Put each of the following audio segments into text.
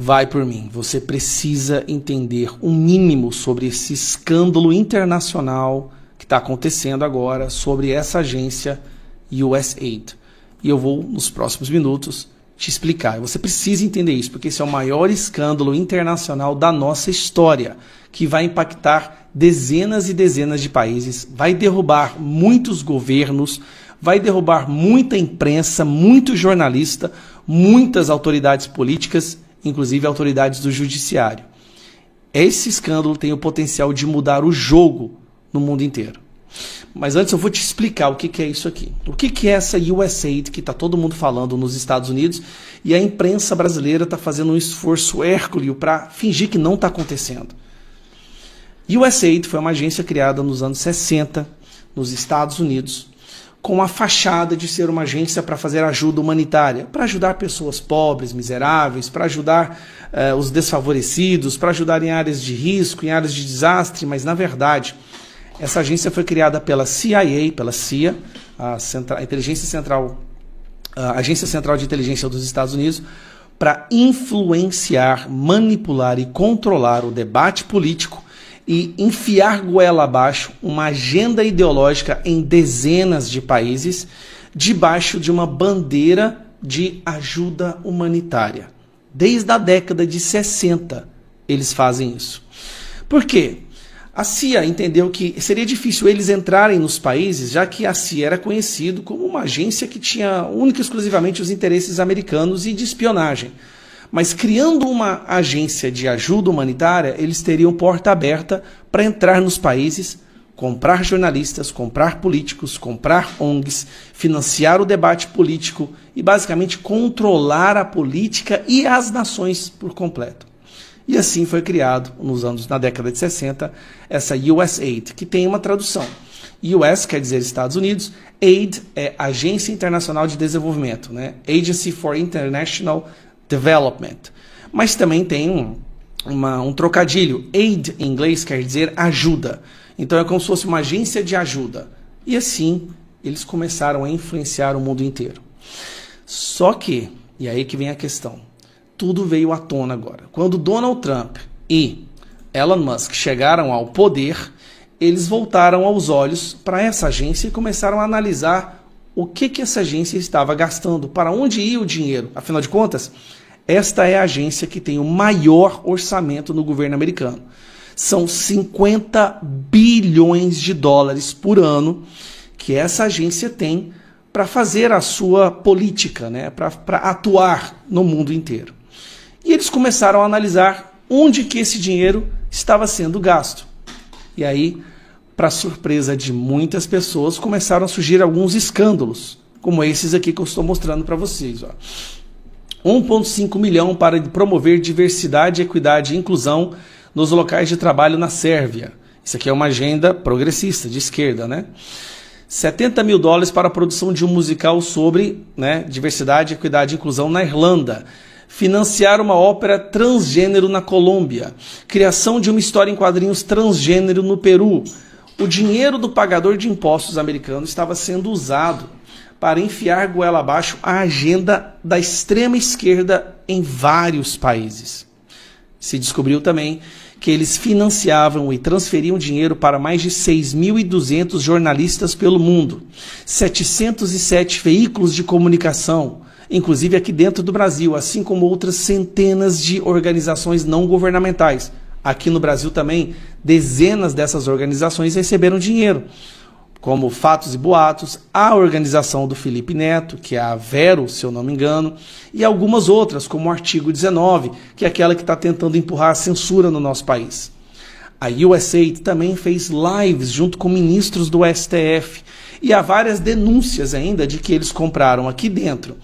Vai por mim, você precisa entender um mínimo sobre esse escândalo internacional que está acontecendo agora sobre essa agência USAID. E eu vou, nos próximos minutos, te explicar. Você precisa entender isso, porque esse é o maior escândalo internacional da nossa história, que vai impactar dezenas e dezenas de países, vai derrubar muitos governos, vai derrubar muita imprensa, muito jornalista, muitas autoridades políticas, inclusive autoridades do judiciário. Esse escândalo tem o potencial de mudar o jogo no mundo inteiro. Mas antes eu vou te explicar o que é isso aqui. O que é essa USAID que está todo mundo falando nos Estados Unidos e a imprensa brasileira está fazendo um esforço hércules para fingir que não está acontecendo. USAID foi uma agência criada nos anos 60 nos Estados Unidos com a fachada de ser uma agência para fazer ajuda humanitária, para ajudar pessoas pobres, miseráveis, para ajudar os desfavorecidos, para ajudar em áreas de risco, em áreas de desastre, mas na verdade essa agência foi criada pela CIA, pela CIA, a Agência Central de Inteligência dos Estados Unidos, para influenciar, manipular e controlar o debate político e enfiar goela abaixo uma agenda ideológica em dezenas de países debaixo de uma bandeira de ajuda humanitária. Desde a década de 60 eles fazem isso. Por quê? A CIA entendeu que seria difícil eles entrarem nos países, já que a CIA era conhecido como uma agência que tinha única e exclusivamente os interesses americanos e de espionagem. Mas criando uma agência de ajuda humanitária, eles teriam porta aberta para entrar nos países, comprar jornalistas, comprar políticos, comprar ONGs, financiar o debate político e basicamente controlar a política e as nações por completo. E assim foi criado, na década de 60, essa USAID, que tem uma tradução. US quer dizer Estados Unidos, AID é Agência Internacional de Desenvolvimento, né? Agency for International Development. Mas também tem um trocadilho. Aid em inglês quer dizer ajuda. Então é como se fosse uma agência de ajuda. E assim eles começaram a influenciar o mundo inteiro. Só que, e aí que vem a questão, tudo veio à tona agora. Quando Donald Trump e Elon Musk chegaram ao poder, eles voltaram os olhos para essa agência e começaram a analisar o que essa agência estava gastando, para onde ia o dinheiro. Afinal de contas, esta é a agência que tem o maior orçamento no governo americano. São 50 bilhões de dólares por ano que essa agência tem para fazer a sua política, né? Para atuar no mundo inteiro. E eles começaram a analisar onde que esse dinheiro estava sendo gasto. E aí, para surpresa de muitas pessoas, começaram a surgir alguns escândalos, como esses aqui que eu estou mostrando para vocês. 1,5 milhão para promover diversidade, equidade e inclusão nos locais de trabalho na Sérvia. Isso aqui é uma agenda progressista, de esquerda, né? 70 mil dólares para a produção de um musical sobre, né, diversidade, equidade e inclusão na Irlanda. Financiar uma ópera transgênero na Colômbia. Criação de uma história em quadrinhos transgênero no Peru. O dinheiro do pagador de impostos americano estava sendo usado para enfiar goela abaixo a agenda da extrema esquerda em vários países. Se descobriu também que eles financiavam e transferiam dinheiro para mais de 6.200 jornalistas pelo mundo, 707 veículos de comunicação, inclusive aqui dentro do Brasil, assim como outras centenas de organizações não governamentais. Aqui no Brasil também, dezenas dessas organizações receberam dinheiro, como Fatos e Boatos, a organização do Felipe Neto, que é a Vero, se eu não me engano, e algumas outras, como o Artigo 19, que é aquela que está tentando empurrar a censura no nosso país. A USAID também fez lives junto com ministros do STF, e há várias denúncias ainda de que eles compraram aqui dentro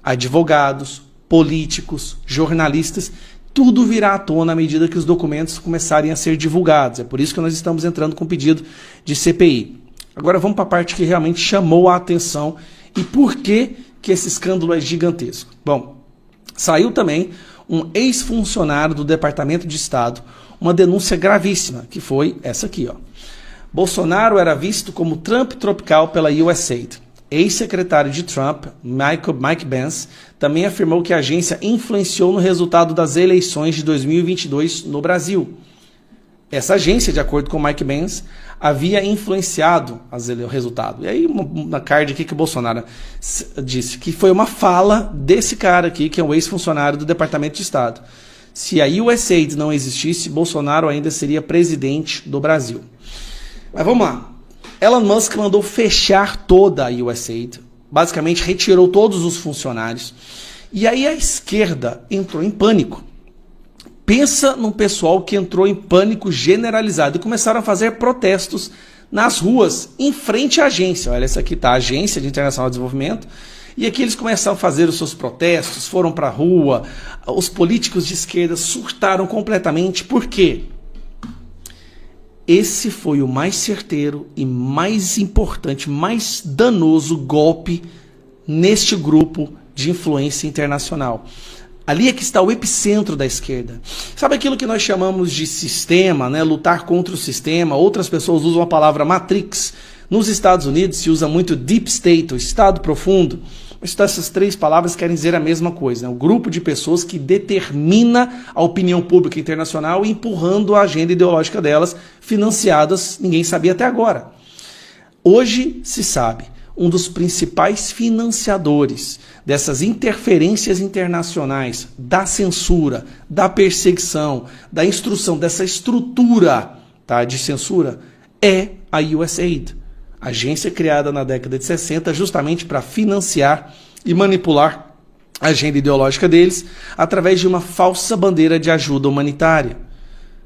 advogados, políticos, jornalistas. Tudo virá à tona à medida que os documentos começarem a ser divulgados. É por isso que nós estamos entrando com pedido de CPI. Agora vamos para a parte que realmente chamou a atenção e por que esse escândalo é gigantesco. Bom, saiu também um ex-funcionário do Departamento de Estado, uma denúncia gravíssima, que foi essa aqui, ó. Bolsonaro era visto como Trump tropical pela USAID. ex-secretário de Trump, Mike Pence, também afirmou que a agência influenciou no resultado das eleições de 2022 no Brasil. Essa agência, de acordo com Mike Pence, havia influenciado o resultado. E aí, na card aqui que o Bolsonaro disse que foi uma fala desse cara aqui, que é um ex-funcionário do Departamento de Estado. Se a USAID não existisse, Bolsonaro ainda seria presidente do Brasil. Mas vamos lá. Elon Musk mandou fechar toda a USAID, basicamente retirou todos os funcionários. E aí a esquerda entrou em pânico. Pensa num pessoal que entrou em pânico generalizado e começaram a fazer protestos nas ruas, em frente à agência. Olha, essa aqui está a Agência de Internacional de Desenvolvimento. E aqui eles começaram a fazer os seus protestos, foram para a rua. Os políticos de esquerda surtaram completamente. Por quê? Esse foi o mais certeiro e mais importante, mais danoso golpe neste grupo de influência internacional. Ali é que está o epicentro da esquerda. Sabe aquilo que nós chamamos de sistema, né? Lutar contra o sistema? Outras pessoas usam a palavra Matrix. Nos Estados Unidos se usa muito Deep State, o Estado profundo. Mas essas três palavras querem dizer a mesma coisa. É um grupo de pessoas que determina a opinião pública internacional, empurrando a agenda ideológica delas, financiadas, ninguém sabia até agora. Hoje se sabe. Um dos principais financiadores dessas interferências internacionais, da censura, da perseguição, da instrução, dessa estrutura, tá, de censura, é a USAID, agência criada na década de 60 justamente para financiar e manipular a agenda ideológica deles através de uma falsa bandeira de ajuda humanitária.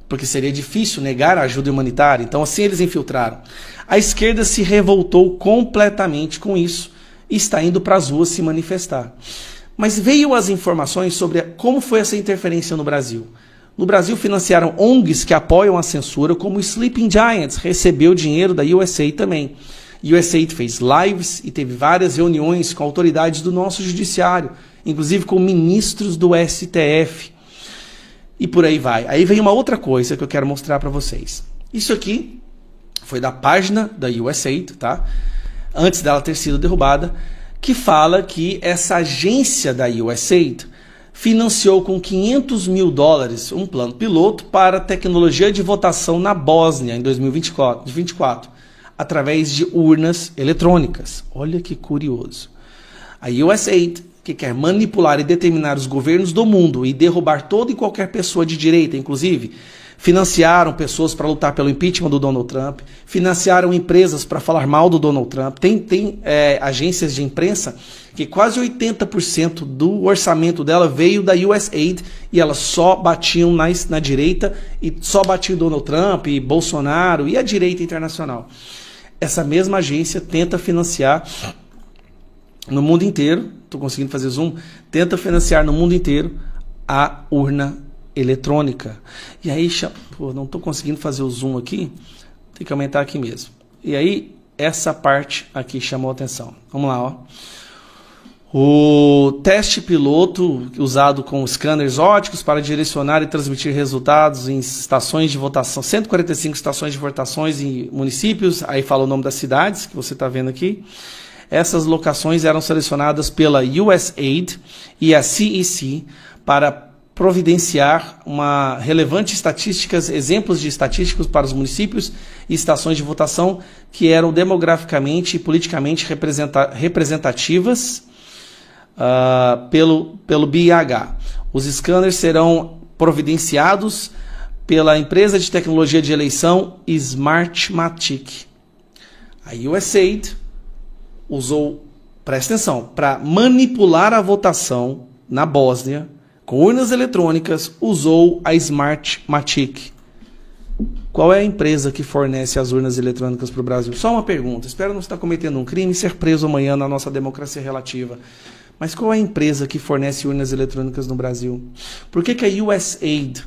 Porque seria difícil negar a ajuda humanitária, então assim eles infiltraram. A esquerda se revoltou completamente com isso e está indo para as ruas se manifestar. Mas veio as informações sobre como foi essa interferência no Brasil. No Brasil financiaram ONGs que apoiam a censura, como o Sleeping Giants, recebeu dinheiro da USAID também. A USAID fez lives e teve várias reuniões com autoridades do nosso judiciário, inclusive com ministros do STF. E por aí vai. Aí vem uma outra coisa que eu quero mostrar para vocês. Isso aqui foi da página da USAID, tá? Antes dela ter sido derrubada, que fala que essa agência da USAID financiou com $500 mil um plano piloto para tecnologia de votação na Bósnia em 2024, através de urnas eletrônicas. Olha que curioso. A USAID, que quer manipular e determinar os governos do mundo e derrubar toda e qualquer pessoa de direita, inclusive, financiaram pessoas para lutar pelo impeachment do Donald Trump, financiaram empresas para falar mal do Donald Trump. Tem agências de imprensa que quase 80% do orçamento dela veio da USAID e elas só batiam na direita e só batiam Donald Trump e Bolsonaro e a direita internacional. Essa mesma agência tenta financiar no mundo inteiro, estou conseguindo fazer zoom, tenta financiar no mundo inteiro a urna eletrônica. E aí, pô, não estou conseguindo fazer o zoom aqui, tem que aumentar aqui mesmo. E aí, essa parte aqui chamou a atenção. Vamos lá, ó. O teste piloto usado com scanners ópticos para direcionar e transmitir resultados em estações de votação, 145 estações de votações em municípios, aí fala o nome das cidades, que você está vendo aqui. Essas locações eram selecionadas pela USAID e a CEC para providenciar uma relevante estatísticas, exemplos de estatísticos para os municípios e estações de votação que eram demograficamente e politicamente representativas pelo BIH. Os scanners serão providenciados pela empresa de tecnologia de eleição Smartmatic. A USAID usou, presta atenção, para manipular a votação na Bósnia, com urnas eletrônicas, usou a Smartmatic. Qual é a empresa que fornece as urnas eletrônicas para o Brasil? Só uma pergunta, espero não estar cometendo um crime e ser preso amanhã na nossa democracia relativa. Mas qual é a empresa que fornece urnas eletrônicas no Brasil? Por que a USAID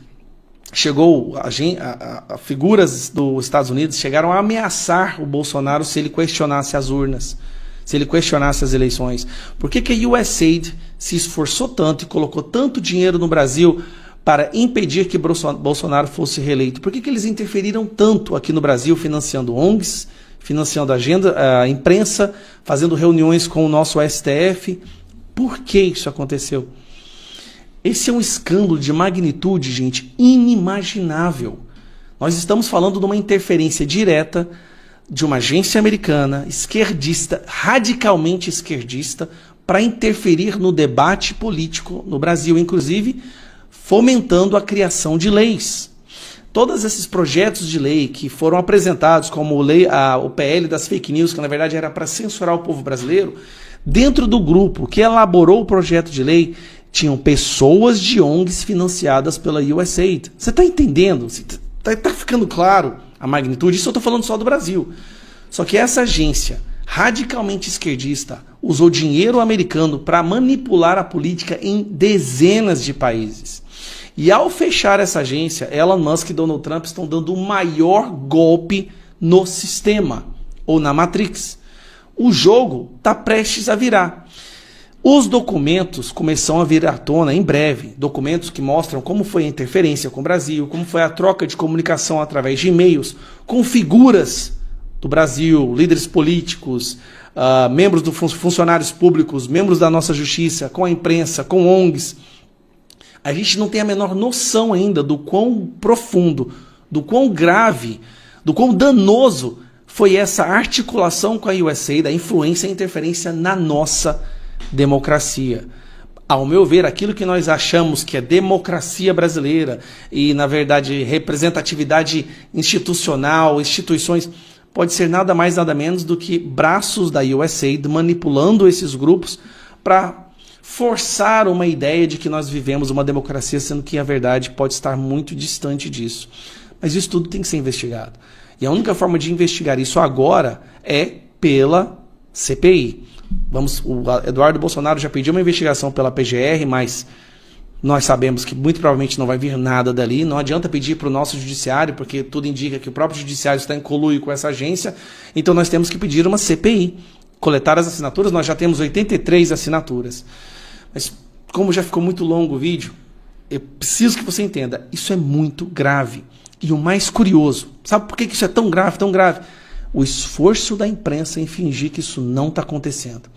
chegou, a figuras dos Estados Unidos chegaram a ameaçar o Bolsonaro se ele questionasse as urnas? Se ele questionasse as eleições? Por que a USAID se esforçou tanto e colocou tanto dinheiro no Brasil para impedir que Bolsonaro fosse reeleito? Por que eles interferiram tanto aqui no Brasil, financiando ONGs, financiando a imprensa, fazendo reuniões com o nosso STF. Por que isso aconteceu? Esse é um escândalo de magnitude, gente, inimaginável. Nós estamos falando de uma interferência direta de uma agência americana, esquerdista, radicalmente esquerdista, para interferir no debate político no Brasil, inclusive fomentando a criação de leis. Todos esses projetos de lei que foram apresentados como o PL das fake news, que na verdade era para censurar o povo brasileiro, dentro do grupo que elaborou o projeto de lei, tinham pessoas de ONGs financiadas pela USAID. Você está entendendo? Está ficando claro a magnitude? Isso eu estou falando só do Brasil. Só que essa agência radicalmente esquerdista usou dinheiro americano para manipular a política em dezenas de países. E ao fechar essa agência, Elon Musk e Donald Trump estão dando o maior golpe no sistema, ou na Matrix. O jogo está prestes a virar. Os documentos começam a vir à tona em breve, documentos que mostram como foi a interferência com o Brasil, como foi a troca de comunicação através de e-mails com figuras do Brasil, líderes políticos, membros dos funcionários públicos, membros da nossa justiça, com a imprensa, com ONGs. A gente não tem a menor noção ainda do quão profundo, do quão grave, do quão danoso foi essa articulação com a USAID, da influência e interferência na nossa democracia. Ao meu ver, aquilo que nós achamos que é democracia brasileira e, na verdade, representatividade institucional, instituições, pode ser nada mais, nada menos do que braços da USAID manipulando esses grupos para forçar uma ideia de que nós vivemos uma democracia, sendo que a verdade pode estar muito distante disso. Mas isso tudo tem que ser investigado. E a única forma de investigar isso agora é pela CPI. O Eduardo Bolsonaro já pediu uma investigação pela PGR, mas nós sabemos que muito provavelmente não vai vir nada dali. Não adianta pedir para o nosso judiciário, porque tudo indica que o próprio judiciário está em conluio com essa agência. Então nós temos que pedir uma CPI. Coletar as assinaturas, nós já temos 83 assinaturas. Mas como já ficou muito longo o vídeo, eu preciso que você entenda, isso é muito grave. E o mais curioso, sabe por que isso é tão grave, tão grave? O esforço da imprensa em fingir que isso não está acontecendo.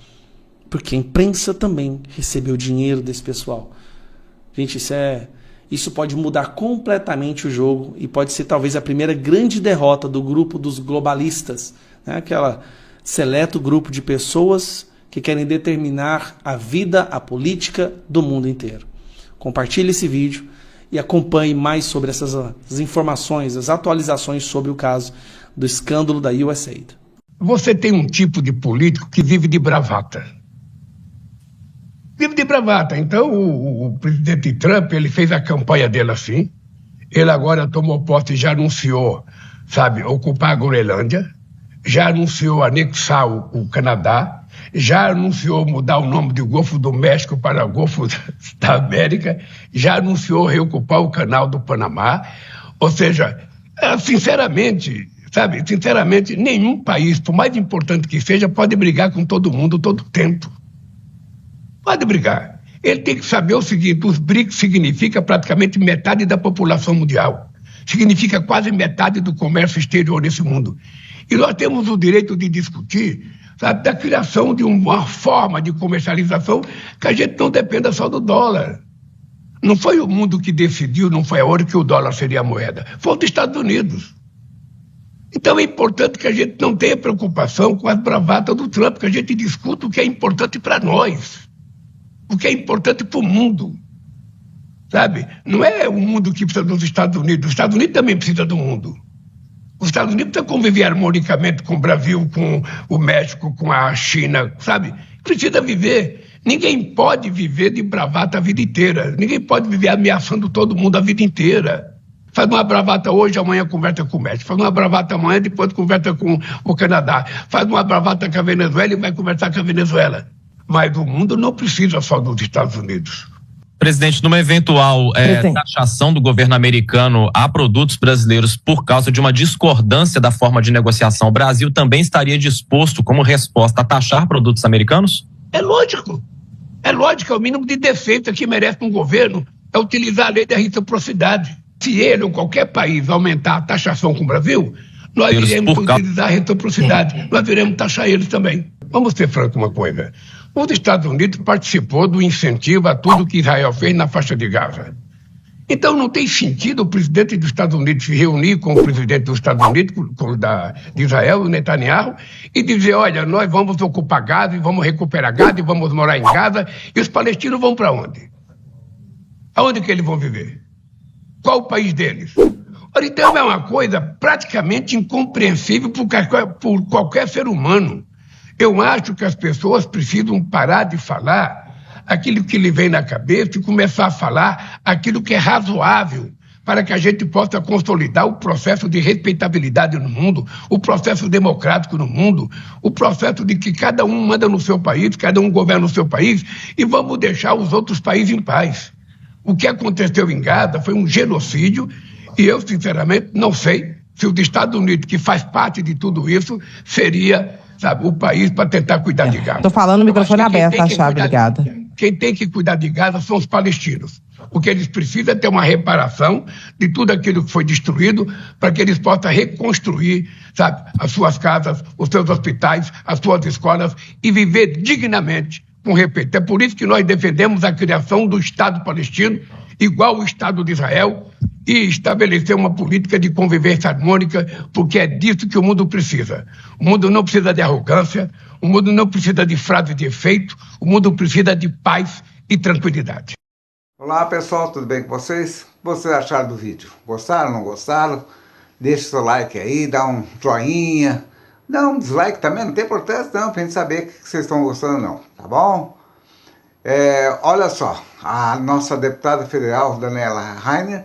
Porque a imprensa também recebeu dinheiro desse pessoal. Gente, isso pode mudar completamente o jogo e pode ser talvez a primeira grande derrota do grupo dos globalistas, né? Aquela seleto grupo de pessoas que querem determinar a vida, a política do mundo inteiro. Compartilhe esse vídeo e acompanhe mais sobre essas informações, as atualizações sobre o caso do escândalo da USAID. Você tem um tipo de político que vive de bravata. Vive de bravata. Então, o presidente Trump, ele fez a campanha dele assim. Ele agora tomou posse e já anunciou, ocupar a Groenlândia. Já anunciou anexar o Canadá. Já anunciou mudar o nome do Golfo do México para o Golfo da América. Já anunciou reocupar o Canal do Panamá. Ou seja, sinceramente, nenhum país, por mais importante que seja, pode brigar com todo mundo todo tempo. Pode brigar. Ele tem que saber o seguinte: os BRICS significa praticamente metade da população mundial. Significa quase metade do comércio exterior nesse mundo. E nós temos o direito de discutir, da criação de uma forma de comercialização que a gente não dependa só do dólar. Não foi o mundo que decidiu, não foi a hora que o dólar seria a moeda. Foi os Estados Unidos. Então é importante que a gente não tenha preocupação com as bravatas do Trump, que a gente discuta o que é importante para nós, o que é importante para o mundo. Não é o mundo que precisa dos Estados Unidos. Os Estados Unidos também precisa do mundo. Os Estados Unidos precisam conviver harmonicamente com o Brasil, com o México, com a China, Precisa viver. Ninguém pode viver de bravata a vida inteira. Ninguém pode viver ameaçando todo mundo a vida inteira. Faz uma bravata hoje, amanhã conversa com o México. Faz uma bravata amanhã, depois conversa com o Canadá. Faz uma bravata com a Venezuela e vai conversar com a Venezuela. Mas o mundo não precisa só dos Estados Unidos. Presidente, numa eventual taxação do governo americano a produtos brasileiros por causa de uma discordância da forma de negociação, o Brasil também estaria disposto, como resposta, a taxar produtos americanos? É lógico. É lógico, é o mínimo de defeito que merece um governo, é utilizar a lei da reciprocidade. Se ele ou qualquer país aumentar a taxação com o Brasil, nós iremos utilizar a reciprocidade, nós iremos taxar eles também. Vamos ser francos uma coisa. Os Estados Unidos participou do incentivo a tudo que Israel fez na faixa de Gaza. Então não tem sentido o presidente dos Estados Unidos se reunir com o presidente dos Estados Unidos, de Israel, o Netanyahu, e dizer, olha, nós vamos ocupar Gaza e vamos recuperar Gaza e vamos morar em Gaza, e os palestinos vão para onde? Aonde que eles vão viver? Qual o país deles? Ora, então é uma coisa praticamente incompreensível por qualquer ser humano. Eu acho que as pessoas precisam parar de falar aquilo que lhe vem na cabeça e começar a falar aquilo que é razoável para que a gente possa consolidar o processo de respeitabilidade no mundo, o processo democrático no mundo, o processo de que cada um manda no seu país, cada um governa no seu país e vamos deixar os outros países em paz. O que aconteceu em Gaza foi um genocídio e eu, sinceramente, não sei se os Estados Unidos, que faz parte de tudo isso, seria, sabe, o país para tentar cuidar de Gaza. Estou falando o microfone aberto, tá, Chave? Obrigada. Quem tem que cuidar de Gaza são os palestinos. O que eles precisam é ter uma reparação de tudo aquilo que foi destruído para que eles possam reconstruir, sabe, as suas casas, os seus hospitais, as suas escolas e viver dignamente, com respeito. É por isso que nós defendemos a criação do Estado palestino, igual ao Estado de Israel, e estabelecer uma política de convivência harmônica, porque é disso que o mundo precisa. O mundo não precisa de arrogância, o mundo não precisa de frase de efeito, o mundo precisa de paz e tranquilidade. Olá pessoal, tudo bem com vocês? O que vocês acharam do vídeo? Gostaram, não gostaram? Deixa o seu like aí, dá um joinha, dá um dislike também, não tem importância não, pra gente saber que vocês estão gostando não, tá bom? Olha só, a nossa deputada federal, Daniela Rainer,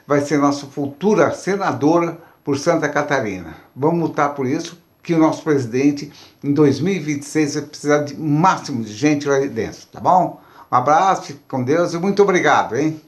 vai ser nossa futura senadora por Santa Catarina. Vamos lutar por isso, que o nosso presidente, em 2026, vai precisar de máximo de gente lá dentro, tá bom? Um abraço, fique com Deus e muito obrigado, hein?